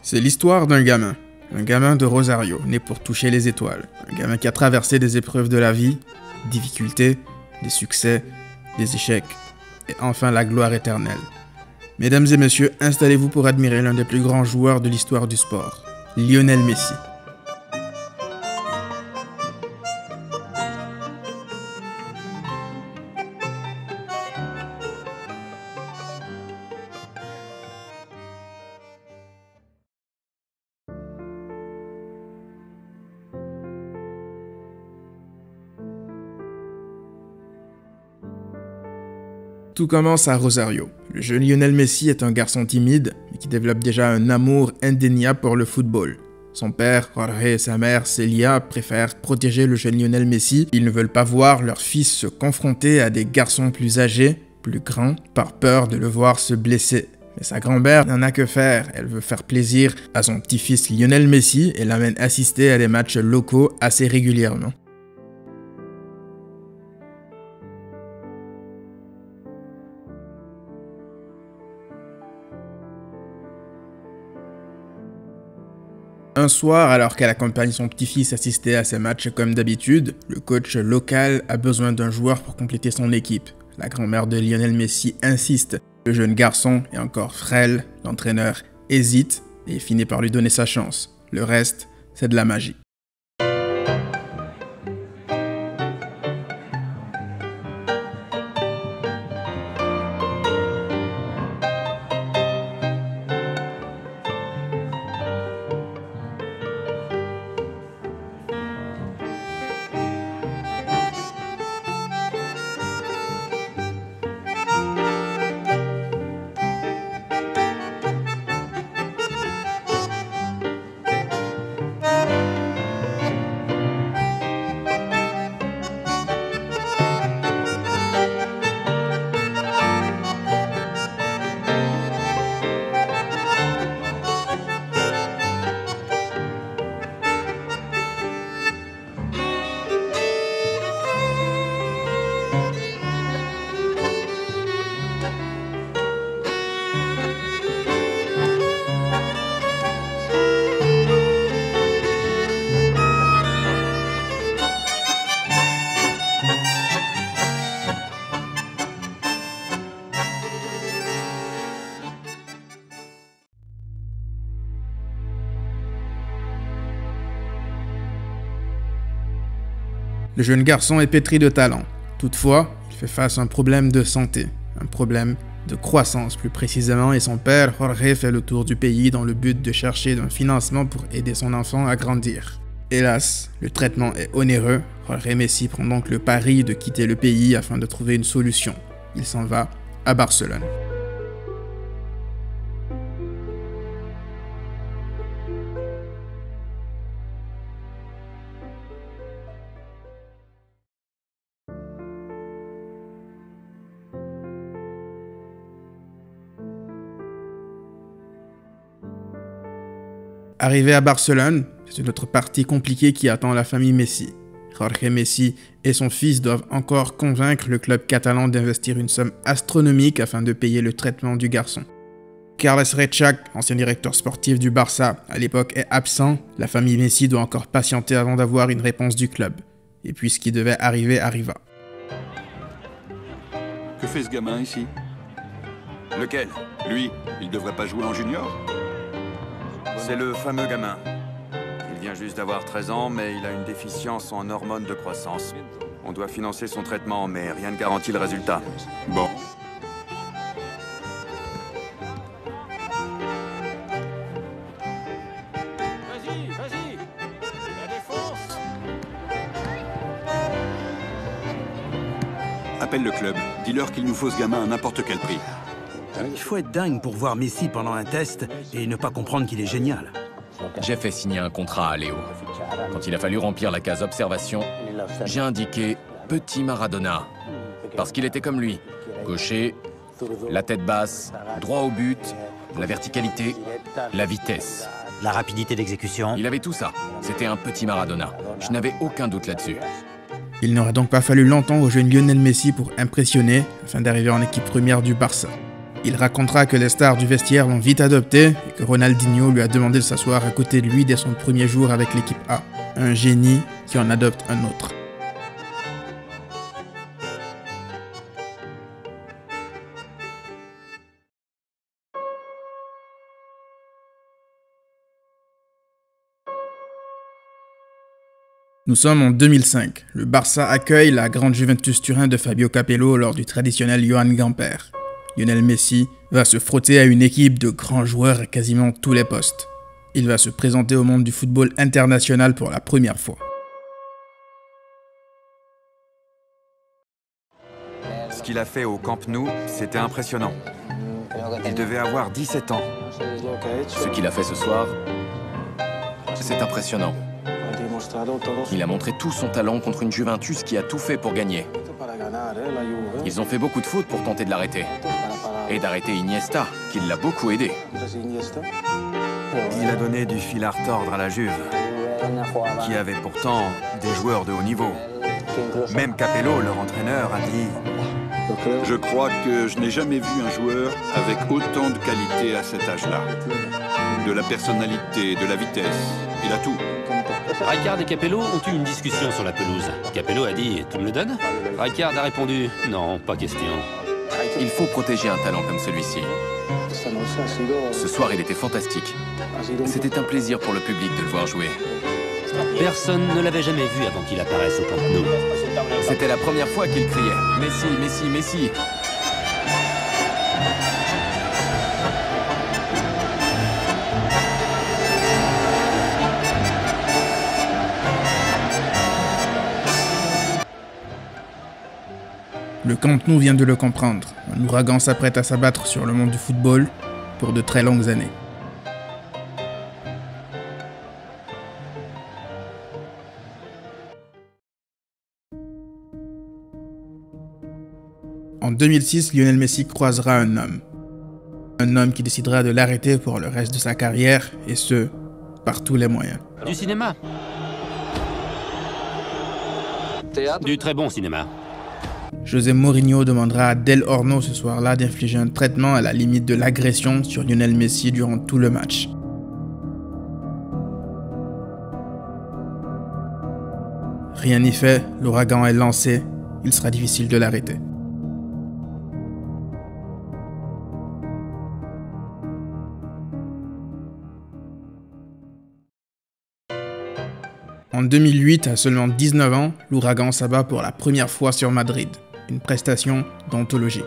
C'est l'histoire d'un gamin de Rosario, né pour toucher les étoiles, un gamin qui a traversé des épreuves de la vie, des difficultés, des succès, des échecs, et enfin la gloire éternelle. Mesdames et messieurs, installez-vous pour admirer l'un des plus grands joueurs de l'histoire du sport, Lionel Messi. Tout commence à Rosario. Le jeune Lionel Messi est un garçon timide, mais qui développe déjà un amour indéniable pour le football. Son père, Jorge, et sa mère, Celia, préfèrent protéger le jeune Lionel Messi. Ils ne veulent pas voir leur fils se confronter à des garçons plus âgés, plus grands, par peur de le voir se blesser. Mais sa grand-mère n'en a que faire. Elle veut faire plaisir à son petit-fils Lionel Messi et l'amène assister à des matchs locaux assez régulièrement. Un soir, alors qu'elle accompagne son petit-fils assister à ses matchs comme d'habitude, le coach local a besoin d'un joueur pour compléter son équipe. La grand-mère de Lionel Messi insiste. Le jeune garçon est encore frêle, l'entraîneur hésite et finit par lui donner sa chance. Le reste, c'est de la magie. Le jeune garçon est pétri de talent. Toutefois, il fait face à un problème de santé, un problème de croissance plus précisément, et son père, Jorge, fait le tour du pays dans le but de chercher un financement pour aider son enfant à grandir. Hélas, le traitement est onéreux. Jorge Messi prend donc le pari de quitter le pays afin de trouver une solution. Il s'en va à Barcelone. Arrivé à Barcelone, c'est une autre partie compliquée qui attend la famille Messi. Jorge Messi et son fils doivent encore convaincre le club catalan d'investir une somme astronomique afin de payer le traitement du garçon. Carles Reixach, ancien directeur sportif du Barça, à l'époque est absent. La famille Messi doit encore patienter avant d'avoir une réponse du club. Et puis ce qui devait arriver arriva. Que fait ce gamin ici? Lequel? Lui, il devrait pas jouer en junior? C'est le fameux gamin. Il vient juste d'avoir 13 ans, mais il a une déficience en hormones de croissance. On doit financer son traitement, mais rien ne garantit le résultat. Bon. Vas-y, la défense. Appelle le club. Dis-leur qu'il nous faut ce gamin à n'importe quel prix. Il faut être dingue pour voir Messi pendant un test et ne pas comprendre qu'il est génial. J'ai fait signer un contrat à Léo. Quand il a fallu remplir la case observation, j'ai indiqué Petit Maradona. Parce qu'il était comme lui. Gaucher, la tête basse, droit au but, la verticalité, la vitesse. La rapidité d'exécution. Il avait tout ça. C'était un petit Maradona. Je n'avais aucun doute là-dessus. Il n'aurait donc pas fallu longtemps au jeune Lionel Messi pour impressionner afin d'arriver en équipe première du Barça. Il racontera que les stars du vestiaire l'ont vite adopté et que Ronaldinho lui a demandé de s'asseoir à côté de lui dès son premier jour avec l'équipe A. Un génie qui en adopte un autre. Nous sommes en 2005. Le Barça accueille la grande Juventus Turin de Fabio Capello lors du traditionnel Johan Gamper. Lionel Messi va se frotter à une équipe de grands joueurs à quasiment tous les postes. Il va se présenter au monde du football international pour la première fois. Ce qu'il a fait au Camp Nou, c'était impressionnant. Il devait avoir 17 ans. Ce qu'il a fait ce soir, c'est impressionnant. Il a montré tout son talent contre une Juventus qui a tout fait pour gagner. Ils ont fait beaucoup de fautes pour tenter de l'arrêter. Et d'arrêter Iniesta, qui l'a beaucoup aidé. Il a donné du fil à retordre à la Juve, qui avait pourtant des joueurs de haut niveau. Même Capello, leur entraîneur, a dit... Je crois que je n'ai jamais vu un joueur avec autant de qualité à cet âge-là. De la personnalité, de la vitesse, il a tout. Rijkaard et Capello ont eu une discussion sur la pelouse. Capello a dit « Tu me le donnes ?» Rijkaard a répondu « Non, pas question. » Il faut protéger un talent comme celui-ci. Ce soir, il était fantastique. C'était un plaisir pour le public de le voir jouer. Personne ne l'avait jamais vu avant qu'il apparaisse au Camp Nou. C'était la première fois qu'il criait « Messi, Messi, Messi !» Le Camp Nou vient de le comprendre. Un ouragan s'apprête à s'abattre sur le monde du football pour de très longues années. En 2006, Lionel Messi croisera un homme. Un homme qui décidera de l'arrêter pour le reste de sa carrière, et ce, par tous les moyens. Du cinéma. Du très bon cinéma. José Mourinho demandera à Del Horno ce soir-là d'infliger un traitement à la limite de l'agression sur Lionel Messi durant tout le match. Rien n'y fait, l'ouragan est lancé, il sera difficile de l'arrêter. En 2008, à seulement 19 ans, l'ouragan s'abat pour la première fois sur Madrid, une prestation d'anthologie.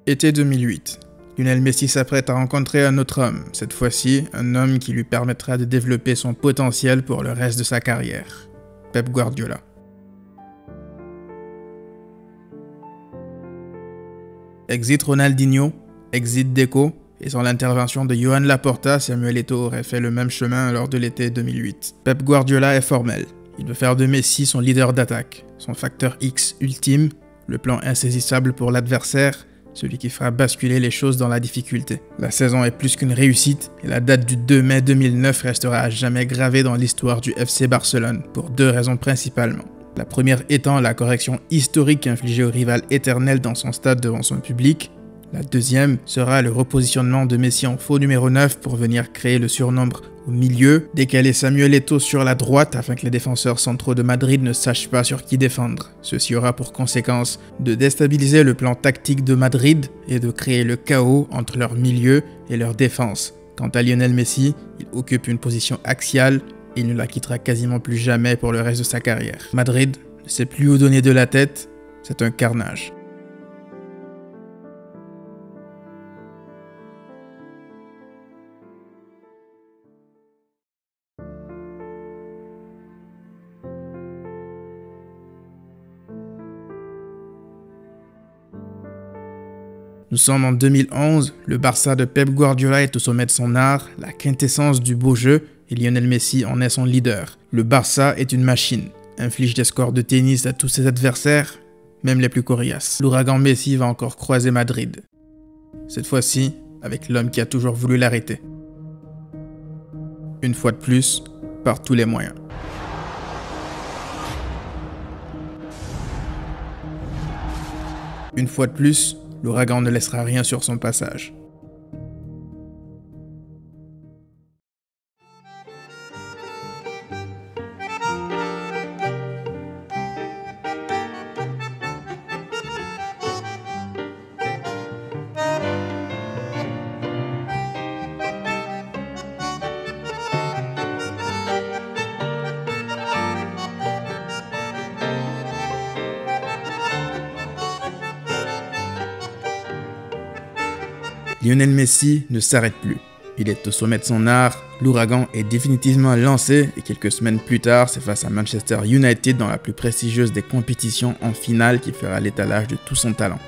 Été 2008. Lionel Messi s'apprête à rencontrer un autre homme, cette fois-ci un homme qui lui permettra de développer son potentiel pour le reste de sa carrière. Pep Guardiola. Exit Ronaldinho, exit Deco, et sans l'intervention de Joan Laporta, Samuel Eto'o aurait fait le même chemin lors de l'été 2008. Pep Guardiola est formel. Il veut faire de Messi son leader d'attaque, son facteur X ultime, le plan insaisissable pour l'adversaire, celui qui fera basculer les choses dans la difficulté. La saison est plus qu'une réussite et la date du 2 mai 2009 restera à jamais gravée dans l'histoire du FC Barcelone, pour deux raisons principalement. La première étant la correction historique infligée au rival éternel dans son stade devant son public. La deuxième sera le repositionnement de Messi en faux numéro 9 pour venir créer le surnombre au milieu, décaler Samuel Eto'o sur la droite afin que les défenseurs centraux de Madrid ne sachent pas sur qui défendre. Ceci aura pour conséquence de déstabiliser le plan tactique de Madrid et de créer le chaos entre leur milieu et leur défense. Quant à Lionel Messi, il occupe une position axiale et il ne la quittera quasiment plus jamais pour le reste de sa carrière. Madrid ne sait plus où donner de la tête, c'est un carnage. Nous sommes en 2011, le Barça de Pep Guardiola est au sommet de son art, la quintessence du beau jeu, et Lionel Messi en est son leader. Le Barça est une machine, inflige des scores de tennis à tous ses adversaires, même les plus coriaces. L'ouragan Messi va encore croiser Madrid. Cette fois-ci, avec l'homme qui a toujours voulu l'arrêter. Une fois de plus, par tous les moyens. Une fois de plus, l'ouragan ne laissera rien sur son passage. Lionel Messi ne s'arrête plus. Il est au sommet de son art, l'ouragan est définitivement lancé et quelques semaines plus tard, c'est face à Manchester United dans la plus prestigieuse des compétitions en finale qu'il fera l'étalage de tout son talent.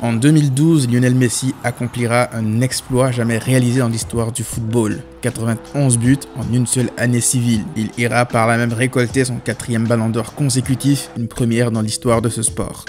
En 2012, Lionel Messi accomplira un exploit jamais réalisé dans l'histoire du football. 91 buts en une seule année civile. Il ira par là même récolter son 4e ballon d'or consécutif, une première dans l'histoire de ce sport.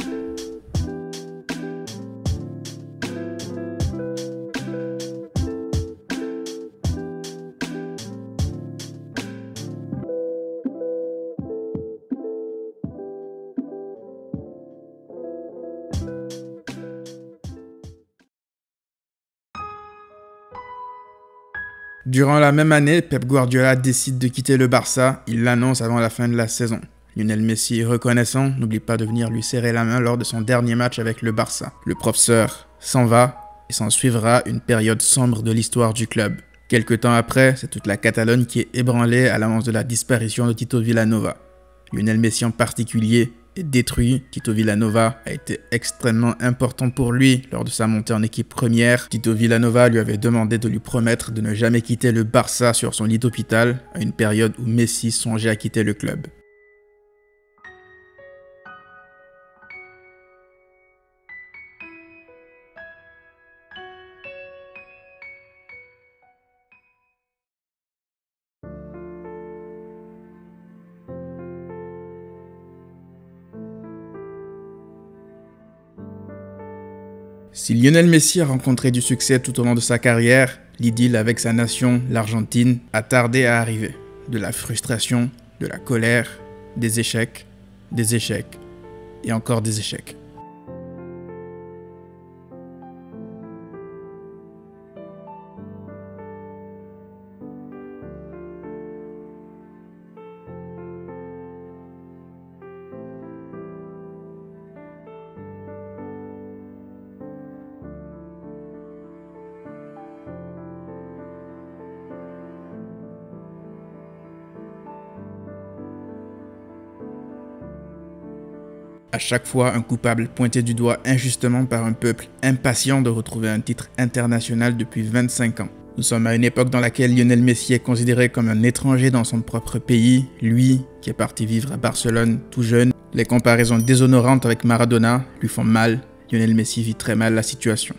Durant la même année, Pep Guardiola décide de quitter le Barça, il l'annonce avant la fin de la saison. Lionel Messi, reconnaissant, n'oublie pas de venir lui serrer la main lors de son dernier match avec le Barça. Le professeur s'en va et s'en suivra une période sombre de l'histoire du club. Quelque temps après, c'est toute la Catalogne qui est ébranlée à l'annonce de la disparition de Tito Vilanova. Lionel Messi en particulier est détruit. Tito Vilanova a été extrêmement important pour lui lors de sa montée en équipe première. Tito Vilanova lui avait demandé de lui promettre de ne jamais quitter le Barça sur son lit d'hôpital, à une période où Messi songeait à quitter le club. Si Lionel Messi a rencontré du succès tout au long de sa carrière, l'idylle avec sa nation, l'Argentine, a tardé à arriver. De la frustration, de la colère, des échecs et encore des échecs. À chaque fois, un coupable pointé du doigt injustement par un peuple impatient de retrouver un titre international depuis 25 ans. Nous sommes à une époque dans laquelle Lionel Messi est considéré comme un étranger dans son propre pays, lui qui est parti vivre à Barcelone tout jeune. Les comparaisons déshonorantes avec Maradona lui font mal. Lionel Messi vit très mal la situation.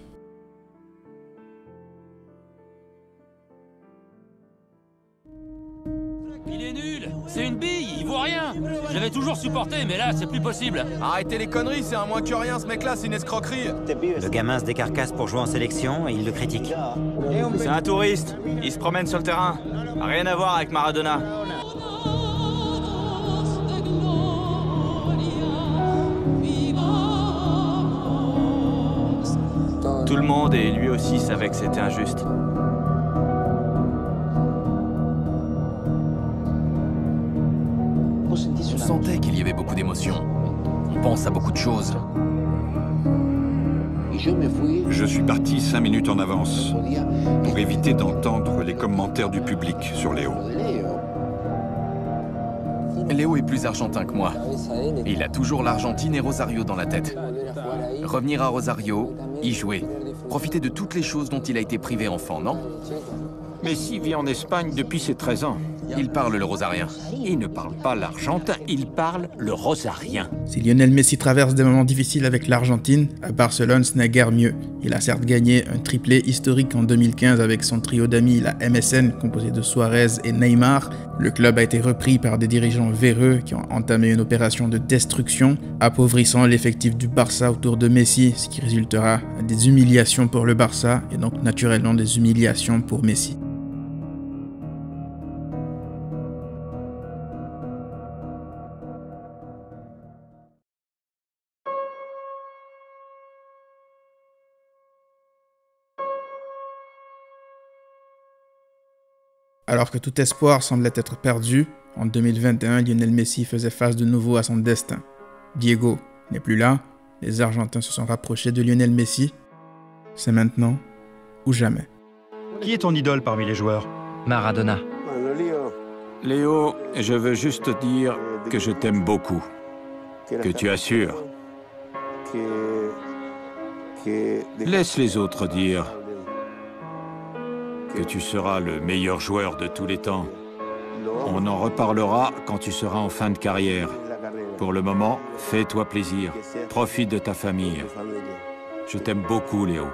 Il est nul, c'est une bille, il vaut rien. J'avais toujours supporté, mais là, c'est plus possible. Arrêtez les conneries, c'est un moins que rien, ce mec-là, c'est une escroquerie. Le gamin se décarcasse pour jouer en sélection et il le critique. C'est un touriste, il se promène sur le terrain. Rien à voir avec Maradona. Tout le monde, et lui aussi, savait que c'était injuste. On sentait qu'il y avait beaucoup d'émotions. On pense à beaucoup de choses. Je suis parti 5 minutes en avance pour éviter d'entendre les commentaires du public sur Léo. Léo est plus argentin que moi. Il a toujours l'Argentine et Rosario dans la tête. Revenir à Rosario, y jouer. Profiter de toutes les choses dont il a été privé enfant, non? Messi vit en Espagne depuis ses 13 ans. Il parle le rosarien. Il ne parle pas l'argentin, il parle le rosarien. Si Lionel Messi traverse des moments difficiles avec l'Argentine, à Barcelone, ce n'est guère mieux. Il a certes gagné un triplé historique en 2015 avec son trio d'amis, la MSN, composé de Suarez et Neymar. Le club a été repris par des dirigeants véreux qui ont entamé une opération de destruction, appauvrissant l'effectif du Barça autour de Messi, ce qui résultera à des humiliations pour le Barça et donc naturellement des humiliations pour Messi. Alors que tout espoir semblait être perdu, en 2021, Lionel Messi faisait face de nouveau à son destin. Diego n'est plus là, les Argentins se sont rapprochés de Lionel Messi. C'est maintenant ou jamais. Qui est ton idole parmi les joueurs? Maradona. Léo, je veux juste te dire que je t'aime beaucoup. Que tu assures. Laisse les autres dire que tu seras le meilleur joueur de tous les temps. On en reparlera quand tu seras en fin de carrière. Pour le moment, fais-toi plaisir. Profite de ta famille. Je t'aime beaucoup, Léo.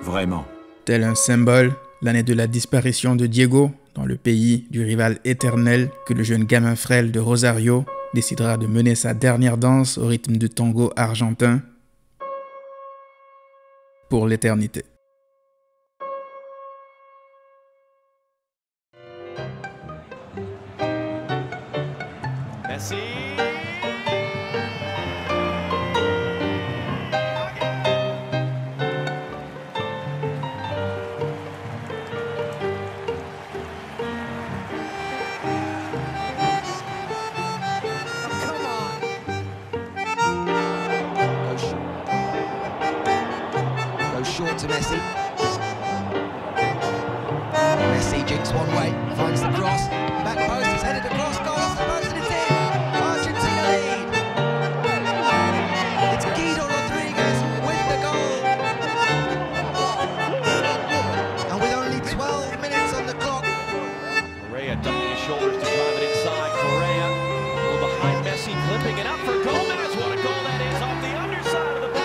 Vraiment. Tel un symbole, l'année de la disparition de Diego, dans le pays du rival éternel que le jeune gamin frêle de Rosario décidera de mener sa dernière danse au rythme du tango argentin pour l'éternité. Messi. Short to Messi. Messi jinks one way, finds the cross, back post, it's headed across, goal off the post and it's in! Argentina lead! It's Guido Rodriguez with the goal! And with only 12 minutes on the clock. Correa ducking his shoulders to drive it inside. Correa, a little behind Messi, clipping it up for Gomez. What a goal that is off the underside of the bar.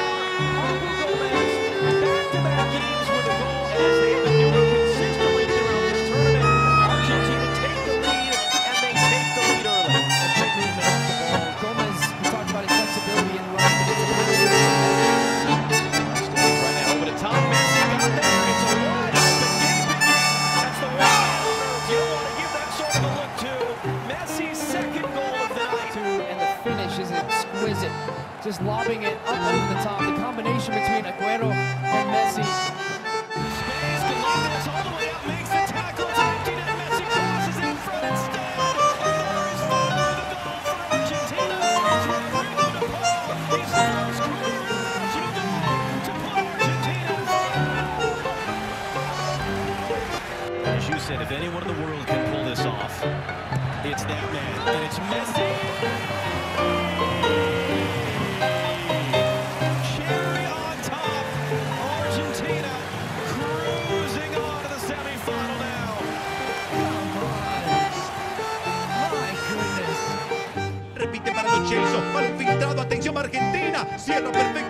Just lobbing it up over the top. The combination between Aguero and Messi. Space can lead this all the way up, makes the tackle. It's empty and Messi crosses in front instead. There is Fowler, the goal for Argentina. Rodrigo de Paul. He's the first career international goal to put Argentina in front. As you said, if anyone in the world can pull this off, it's that man, and it's Messi. Repite para Lo Celso, balón filtrado, atención Argentina, cierra perfecto.